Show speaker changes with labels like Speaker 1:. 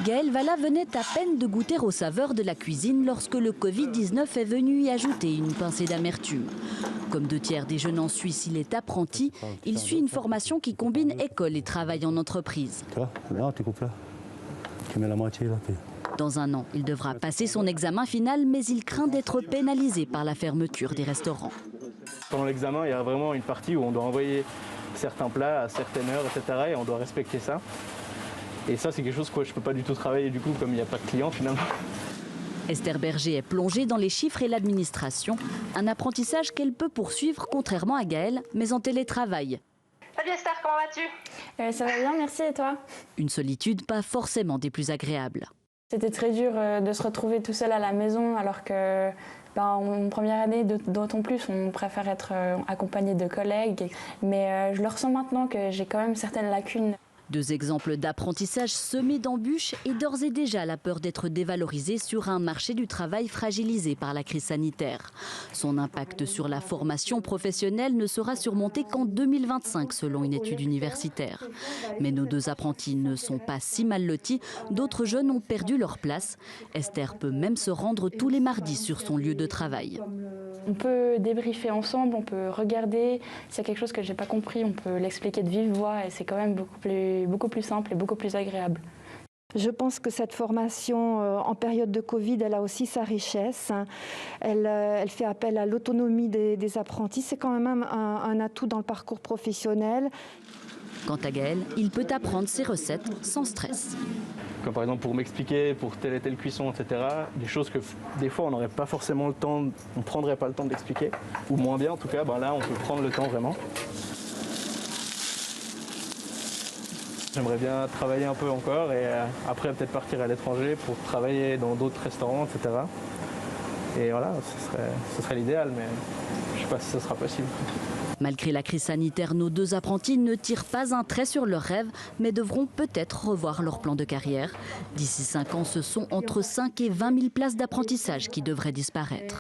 Speaker 1: Gaëlle Valla venait à peine de goûter aux saveurs de la cuisine lorsque le Covid-19 est venu y ajouter une pincée d'amertume. Comme 2/3 des jeunes en Suisse, il est apprenti. Il suit une formation qui combine école et travail en entreprise.
Speaker 2: Là, tu coupes là. Tu mets la moitié là.
Speaker 1: Dans un an, il devra passer son examen final, mais il craint d'être pénalisé par la fermeture des restaurants.
Speaker 3: Pendant l'examen, il y a vraiment une partie où on doit envoyer certains plats à certaines heures, etc. Et on doit respecter ça. Et ça, c'est quelque chose que je ne peux pas du tout travailler, du coup, comme il n'y a pas de clients finalement.
Speaker 1: Esther Berger est plongée dans les chiffres et l'administration, un apprentissage qu'elle peut poursuivre contrairement à Gaëlle, mais en télétravail.
Speaker 4: Salut Esther, comment vas-tu ?
Speaker 5: Ça va bien, merci, et toi ?
Speaker 1: Une solitude pas forcément des plus agréables.
Speaker 5: C'était très dur de se retrouver tout seul à la maison, alors que en première année, d'autant plus, on préfère être accompagné de collègues. Mais je le ressens maintenant que j'ai quand même certaines lacunes.
Speaker 1: 2 exemples d'apprentissage semés d'embûches et d'ores et déjà la peur d'être dévalorisé sur un marché du travail fragilisé par la crise sanitaire. Son impact sur la formation professionnelle ne sera surmonté qu'en 2025 selon une étude universitaire. Mais nos 2 apprentis ne sont pas si mal lotis, d'autres jeunes ont perdu leur place. Esther peut même se rendre tous les mardis sur son lieu de travail.
Speaker 5: On peut débriefer ensemble, on peut regarder. S'il y a quelque chose que je n'ai pas compris, on peut l'expliquer de vive voix et c'est quand même beaucoup plus simple et beaucoup plus agréable.
Speaker 6: Je pense que cette formation en période de Covid, elle a aussi sa richesse. Elle fait appel à l'autonomie des apprentis. C'est quand même un atout dans le parcours professionnel.
Speaker 1: Quant à Gaëlle, il peut apprendre ses recettes sans stress.
Speaker 3: Comme par exemple pour m'expliquer pour telle et telle cuisson, etc. Des choses que des fois on n'aurait pas forcément le temps, on ne prendrait pas le temps d'expliquer, ou moins bien en tout cas, là on peut prendre le temps vraiment. J'aimerais bien travailler un peu encore et après peut-être partir à l'étranger pour travailler dans d'autres restaurants, etc. Et voilà, ce serait l'idéal, mais je ne sais pas si ce sera possible.
Speaker 1: Malgré la crise sanitaire, nos 2 apprentis ne tirent pas un trait sur leurs rêves, mais devront peut-être revoir leur plan de carrière. D'ici 5 ans, ce sont entre 5 et 20 000 places d'apprentissage qui devraient disparaître.